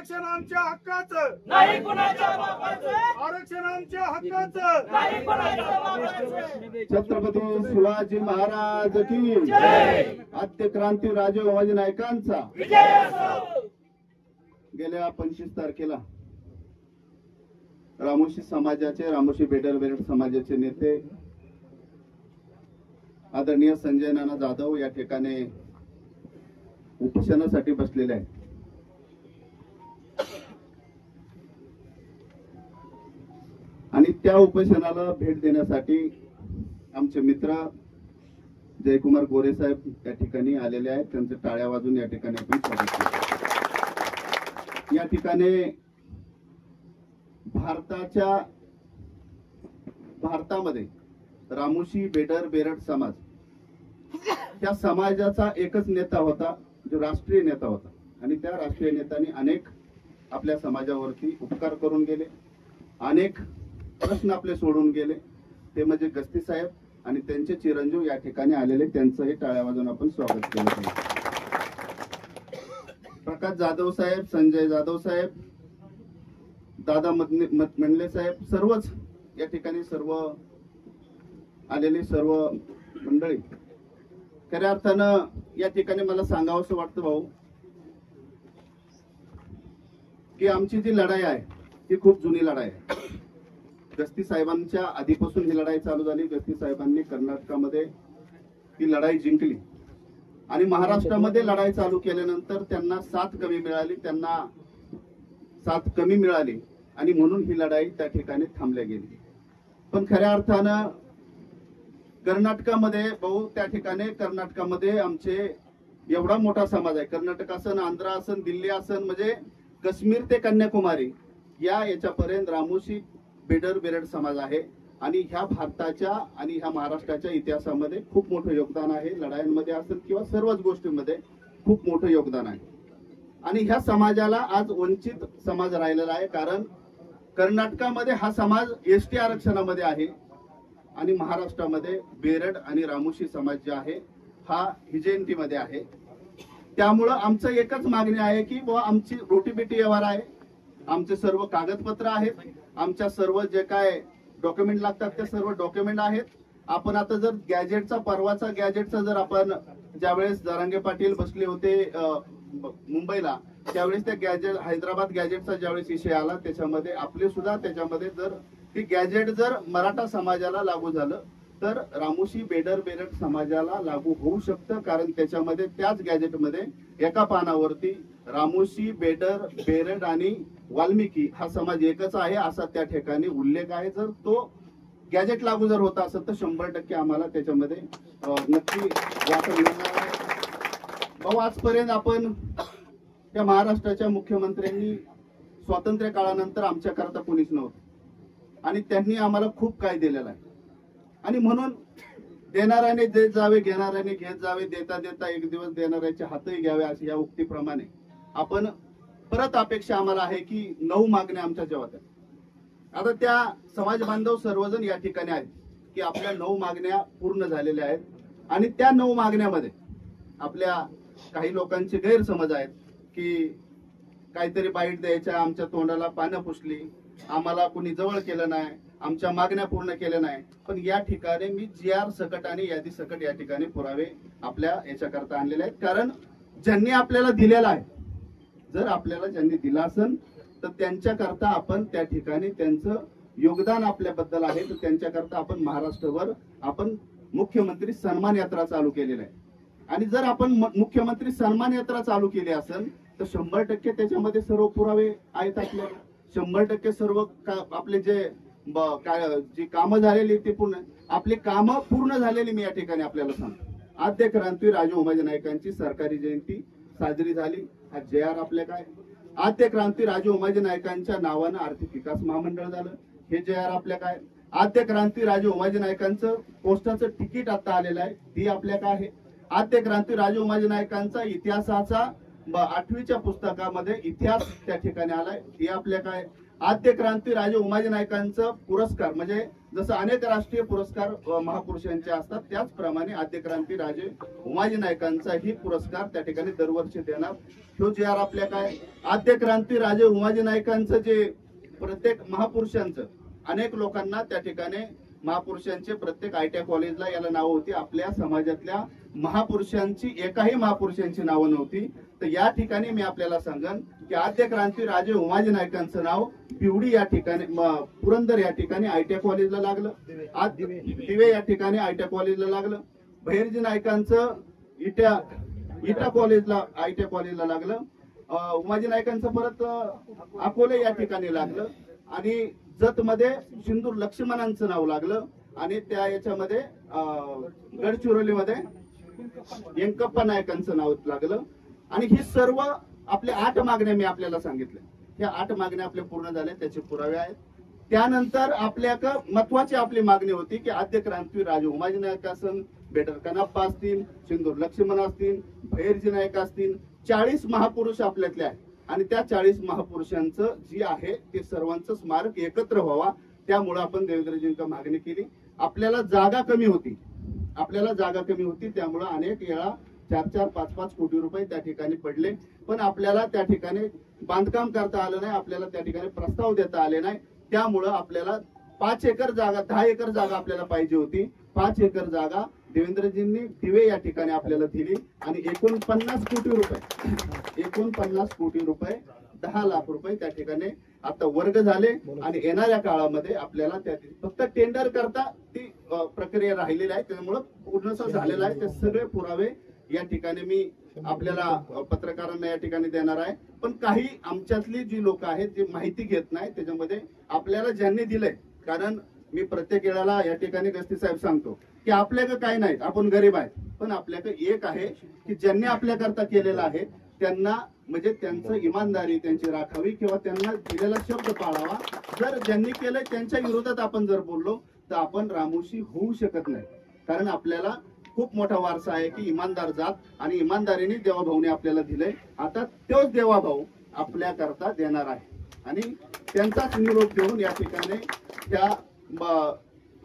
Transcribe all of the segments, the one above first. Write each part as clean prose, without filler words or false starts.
आरक्षण आमच्या हक्काचं नाही कुणाच्या बापाचं, आरक्षण आमच्या हक्काचं नाही कुणाच्या बापाचं। छत्रपती शिवाजी महाराज की जय। आद्य क्रांती राजे उमाजी नायकांचा विजय असो। गेल्या 25 तारखेला रामोशी समाजाचे, रामोशी बेडर बेरड समाजाचे नेते आदरणीय संजय नाना जाधव या ठिकाणी उपोषणासाठी बसलेले आहेत। आणि त्या उपोषणाला भेट देण्यासाठी आमचे मित्र जयकुमार गोरे साहेब या ठिकाणी आलेले आहेत। त्यांचे टाळ्या वाजून या ठिकाणी आपण स्वागत करतो। या ठिकाणी भारतामध्ये रामोशी बेडर बेरड समाज त्या समाजाचा एकच नेता होता, जो राष्ट्रीय नेता होता। आणि त्या राष्ट्रीय नेत्याने अनेक आपल्या समाजावरती उपकार करून गेले, अनेक प्रश्न आपले सोडून गेले। ते म्हणजे गस्ती साहेब आणि त्यांचे चिरंजीव या ठिकाणी आलेले, त्यांचंही टाळ्या वाजून आपण स्वागत केलं पाहिजे। प्रकाश जाधव साहेब, संजय जाधव साहेब, दादा मंडले साहेब, सर्वच या ठिकाणी सर्व आलेली सर्व मंडळी, खऱ्या अर्थानं या ठिकाणी मला सांगावंसं वाटतं भाऊ की आमची जी लढाई आहे ती खूप जुनी लढाई आहे। गस्ती साहेबांच्या आधीपासून ही लढाई चालू झाली। गस्ती साहेबांनी कर्नाटकामध्ये ही लढाई जिंकली आणि महाराष्ट्रामध्ये लढाई चालू केल्यानंतर त्यांना साथ कमी मिळाली आणि म्हणून ही लढाई त्या ठिकाणी थांबल्या गेली। पण खऱ्या अर्थानं कर्नाटकामध्ये भाऊ, त्या ठिकाणी कर्नाटकामध्ये आमचे एवढा मोठा समाज आहे। कर्नाटक असन, आंध्र असन, दिल्ली असन, म्हणजे काश्मीर ते कन्याकुमारी याच्यापर्यंत रामोशी बेडर बेरड समाज आहे। आणि ह्या भारताच्या आणि ह्या महाराष्ट्राच्या इतिहासामध्ये खूप मोठं योगदान आहे। लढाईमध्ये असेल किंवा सर्वच गोष्टींमध्ये खूप मोठं योगदान आहे। आणि ह्या समाजाला आज वंचित समाज राहिलेला आहे, कारण कर्नाटकामध्ये हा समाज एसटी आरक्षणामध्ये आहे आणि महाराष्ट्रामध्ये बेरड आणि रामोशी समाज जे आहे हा हिजेंटी मध्ये आहे। त्यामुळं आमचं एकच मागणी आहे की बुवा आमची रोटीबेटी व्यवहार आहे, आमचे सर्व कागदपत्र आहेत, आमच्या सर्व जे काय डॉक्युमेंट लागतात ते सर्व डॉक्युमेंट आहेत। आपण आता जर गॅजेटचा, परवाचा गॅजेटचा जर आपण ज्यावेळेस जरांगे पाटील बसले होते मुंबईला, त्यावेळेस त्या गॅजेट, हैदराबाद गॅजेटचा ज्यावेळेस विषय आला, त्याच्यामध्ये आपले सुद्धा त्याच्यामध्ये जर ती गॅजेट जर मराठा समाजाला लागू झालं तर रामोशी बेडर बेरड समाजाला लागू होऊ शकतं, कारण त्याच्यामध्ये त्याच गॅजेटमध्ये एका पानावरती रामोशी बेडर बेरड आणि वाल्मिकी हा समाज एकच आहे असा त्या ठिकाणी उल्लेख आहे। जर तो गॅजेट लागू जर होता असेल तर 100% आम्हाला त्याच्यामध्ये नक्की वाटा मिळणार आहे। भाऊ, आजपर्यंत आपण त्या महाराष्ट्राच्या मुख्यमंत्र्यांनी स्वातंत्र्य काळानंतर आमच्याकरता कोणीच नव्हतं आणि त्यांनी आम्हाला खूप काय दिलेलं आहे। आणि म्हणून देणाऱ्याने देत जावे, घेणाऱ्याने घेत जावे, देता देता एक दिवस देणाऱ्याचे हातही घ्यावे, अशी या उक्तीप्रमाणे आपण परत अपेक्षा आम्हाला आहे की 9 मागण्या आमच्या जेव्हा आता त्या समाज बांधव सर्वजण या ठिकाणी आहेत की आपल्या 9 मागण्या पूर्ण झालेल्या आहेत। आणि त्या 9 मागण्यामध्ये आपल्या काही लोकांचे गैरसमज आहेत की काहीतरी बाईट द्यायच्या, आमच्या तोंडाला पानं पुसली, आम्हाला कोणी जवळ केलं नाही, आमच्या मागण्या पूर्ण केल्या नाही। पण या ठिकाणी मी GR सकट आणि यादी सकट या ठिकाणी पुरावे आपल्या याच्याकरता आणलेले आहेत, कारण ज्यांनी आपल्याला दिलेला आहे, जर आपल्याला ज्यांनी दिला असेल तर त्यांच्याकरता आपण त्या ठिकाणी त्यांचं योगदान आपल्याबद्दल आहे, तर त्यांच्याकरता आपण महाराष्ट्रभर आपण मुख्यमंत्री सन्मान यात्रा चालू केलेली आहे। आणि जर आपण मुख्यमंत्री सन्मान यात्रा चालू केली असेल तर 100% त्याच्यामध्ये सर्व पुरावे आहेत आपल्याला। 100% सर्व आपले जे जी कामं झालेली ते पूर्ण, आपली कामं पूर्ण झालेली मी या ठिकाणी आपल्याला सांगतो। आद्य क्रांती राजे उमाजी नायकांची सरकारी जयंती साजरी झाली। हा JR आपल्या काय, आद्य क्रांती राजे उमाजी नायकांच्या नावानं आर्थिक विकास महामंडळ झालं, हे JR आपल्या काय, आद्य क्रांती राजे उमाजी नायकांचं पोस्टाचं तिकीट आता आलेलं आहे, ती आपल्या काय आहे, आद्य क्रांती राजे उमाजी नायकांचा इतिहासाचा 8वीच्या पुस्तकामध्ये इतिहास त्या ठिकाणी आलाय, हे आपल्या काय, आद्य क्रांती राजे उमाजी नायकांचं पुरस्कार म्हणजे जसं अनेक राष्ट्रीय पुरस्कार महापुरुषांचे असतात त्याचप्रमाणे आद्य क्रांती राजे उमाजी नायकांचाही पुरस्कार त्या ठिकाणी दरवर्षी देणार. तो जे आपल्या काय आद्य क्रांती राजे उमाजी नायकांचं जे प्रत्येक महापुरुषांचं अनेक लोकांना त्या ठिकाणी महापुरुषांचे प्रत्येक आयटीआय कॉलेजला याला नावं होती. आपल्या समाजातल्या महापुरुषांची एकाही महापुरुषांची नावं नव्हती. तर या ठिकाणी मी आपल्याला सांगन की आद्य क्रांती राजे उमाजी नायकांचं नाव पिवडी या ठिकाणी पुरंदर या ठिकाणी आयटीआय कॉलेजला लागलं. दिवे या ठिकाणी आयटीआय कॉलेजला लागलं. भैरजी नायकांचं इटा कॉलेजला आयटीआय कॉलेजला लागलं. उमाजी नायकांचं परत अकोले या ठिकाणी लागलं आणि जत मध्ये सिंदूर लक्ष्मणांचं नाव लागलं आणि त्या याच्यामध्ये गडचिरोलीमध्ये व्यंकप्पा नायकांचं नाव लागलं. आणि ही सर्व आपल्या 8 मागण्या मी आपल्याला सांगितल्या. ह्या 8 मागण्या आपल्या पूर्ण झाल्या, त्याचे पुरावे आहेत. त्यानंतर आपल्या महत्वाची आपली मागणी होती की आद्य क्रांती राजे उमाजी नायक असतील, बेटर कनाप्पा असतील, सिंदूर लक्ष्मण असतील, भैरजी नायक असतील, 40 महापुरुष आपल्यातले आहेत आणि त्या 40 महापुरुषांचं जी आहे ते सर्वांचं स्मारक एकत्र व्हावा. त्यामुळे आपण देवेंद्रजींना मागणी केली. आपल्याला जागा कमी होती त्यामुळे अनेक वेळा 4-4, 5-5 कोटी रुपये त्या ठिकाणी पडले. पण आपल्याला त्या ठिकाणी बांधकाम करता आलं नाही, आपल्याला त्या ठिकाणी प्रस्ताव देता आले नाही. त्यामुळं आपल्याला 5 एकर जागा 10 एकर जागा आपल्याला पाहिजे होती. 5 एकर जागा देवेंद्रजींनी दिवे या ठिकाणी आपल्याला दिली आणि 49 कोटी रुपये 10 लाख रुपये त्या ठिकाणी आता वर्ग झाले. आणि येणाऱ्या काळामध्ये आपल्याला त्या फक्त टेंडर करता ती प्रक्रिया राहिलेली आहे. त्यामुळे पूर्णच झालेलं आहे. ते सगळे पुरावे या ठिकाणी मी आपल्याला पत्रकारांना या ठिकाणी देणार आहे. पण काही आमच्यातली जी लोक आहेत जे माहिती घेत नाही त्याच्यामध्ये आपल्याला ज्यांनी दिलंय, कारण मी प्रत्येक वेळेला या ठिकाणी गस्ती साहेब सांगतो की आपल्याकडे काही नाही, आपण गरीब आहे. पण आपल्याकडे एक आहे की ज्यांनी आपल्याकरता केलेलं आहे त्यांना म्हणजे त्यांचं इमानदारी त्यांची राखावी किंवा त्यांना दिलेला शब्द पाळावा. जर ज्यांनी केलंय त्यांच्या विरोधात आपण जर बोललो तर आपण रामोशी होऊ शकत नाही. कारण आपल्याला खूप मोठा वारसा आहे की इमानदार जात आणि इमानदारीने देवाभाऊने आपल्याला दिलंय. आता तोच देवाभाऊ आपल्या करता देणार आहे आणि त्यांचाच निरोप देऊन या ठिकाणी त्या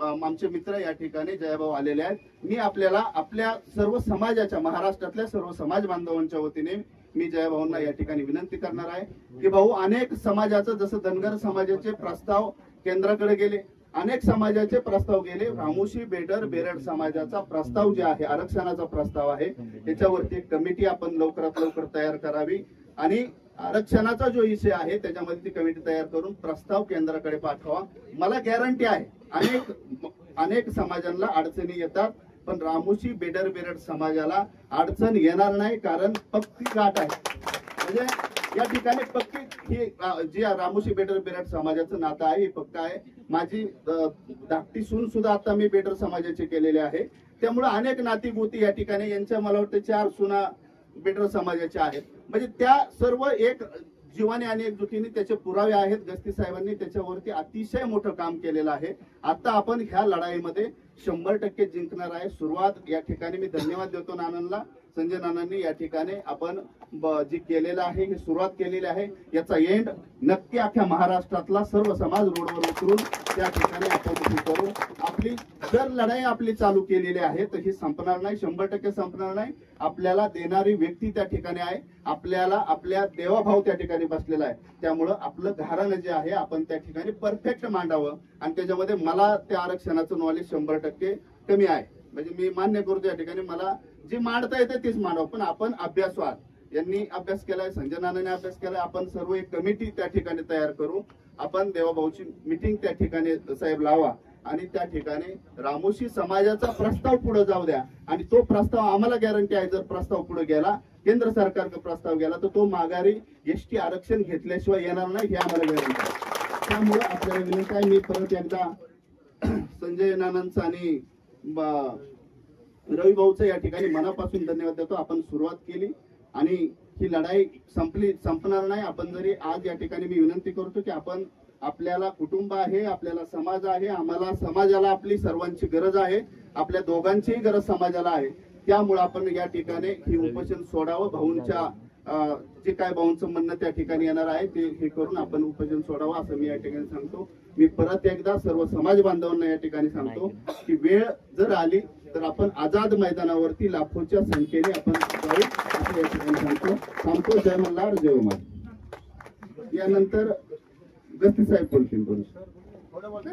आमचे मित्र या ठिकाणी जयभाऊ आलेले आहेत. मी आपल्याला आपल्या सर्व समाजाच्या महाराष्ट्रातल्या सर्व समाज बांधवांच्या वतीने मी जयभाऊंना या ठिकाणी विनंती करणार आहे की भाऊ, अनेक समाजाचं जसं धनगर समाजाचे प्रस्ताव केंद्राकडे गेले, अनेक समाजाचे प्रस्ताव गेले. रामोशी बेडर बेरड समाजाचा प्रस्ताव जे आहे आरक्षणाचा प्रस्ताव आहे त्याच्यावरती एक कमिटी आपण लवकरात लवकर तयार करावी आणि आरक्षणाचा जो विषय आहे त्याच्यामध्ये ती कमिटी तयार करून प्रस्ताव केंद्राकडे पाठवा. मला गॅरंटी आहे अनेक समाजांना अडचणी येतात पण रामोशी बेडर बेरड समाजाला अडचण येणार नाही. कारण पक्की गाठ आहे. म्हणजे या ठिकाणी पक्की ही जी रामोशी बेडर बेरड समाजाचं नातं आहे हे पक्क आहे. माझी धाकटी सून सुद्धा आता मी बेडर समाजाची केलेली आहे. त्यामुळे अनेक नाती गोती या ठिकाणी यांच्या मला वाटतं 4 सुना बेडर समाजाच्या आहेत. म्हणजे त्या सर्व एक जीवाने आणि एकजुटीने त्याचे पुरावे आहेत. गस्ती साहेबांनी त्याच्यावरती अतिशय मोठं काम केलेलं आहे. आता आपण ह्या लढाईमध्ये 100% जिंकणार आहे. सुरुवात या ठिकाणी मी धन्यवाद देतो नानांना, संजय नानांनी या ठिकाणी आपण जी केलेलं आहे ही सुरुवात केलेली आहे. याचा एंड नक्की अख्ख्या महाराष्ट्रातला सर्व समाज रोडवर उतरून त्या ठिकाणी आपण करू. आपली जर लढाई आपली चालू केलेली आहे तर ही संपणार नाही, 100% संपणार नाही. आपल्याला देणारी व्यक्ती त्या ठिकाणी आहे, आपल्याला आपल्या देवाभाव त्या ठिकाणी बसलेला आहे. त्यामुळं आपलं घराणं जे आहे आपण त्या ठिकाणी परफेक्ट मांडावं आणि त्याच्यामध्ये मला त्या आरक्षणाचं नॉलेज 100% कमी आहे. म्हणजे मी मान्य करतो या ठिकाणी मला जे मांडता येते तेच मांडावं. पण आपण अभ्यासवाद यांनी अभ्यास केलाय, संजय नानाने अभ्यास केलाय. आपण सर्व एक कमिटी त्या ठिकाणी तयार करू. आपण देवाभाऊची मीटिंग त्या ठिकाणी साहेब लावा आणि त्या ठिकाणी रामोशी समाजाचा प्रस्ताव पुढे जाऊ द्या. आणि तो प्रस्ताव आम्हाला गॅरंटी आहे जर प्रस्ताव पुढे गेला, केंद्र सरकारचा प्रस्ताव गेला तर तो माघारी एसटी आरक्षण घेतल्याशिवाय येणार नाही हे आम्हाला गॅरंटी आहे. त्यामुळे आपल्याला विनंती आहे, मी परत एकदा संजय नानांचा आणि रवी भाऊचं या ठिकाणी मनापासून धन्यवाद देतो. आपण सुरुवात केली आणि ही लढाई संपणार नाही. आपण जरी आज या ठिकाणी मी विनंती करतो की आपण आपल्याला कुटुंब आहे, आपल्याला समाज आहे, आम्हाला समाजाला आपली सर्वांची गरज आहे, आपल्या दोघांचीही गरज समाजाला आहे. त्यामुळे आपण या ठिकाणी ही उपोषण सोडावं. भाऊंच्या जे काय भाऊंचं म्हणणं त्या ठिकाणी येणार आहे ते हे करून आपण उपोषण सोडावं असं मी या ठिकाणी सांगतो. मी परत एकदा सर्व समाज बांधवांना या ठिकाणी सांगतो की वेळ जर आली तर आपण आझाद मैदानावरती लाखोच्या संख्येने आपण जाऊ असं या ठिकाणी सांगतो. जय मल्हार जय उमर. यानंतर गस्ती साहेब बोलतील.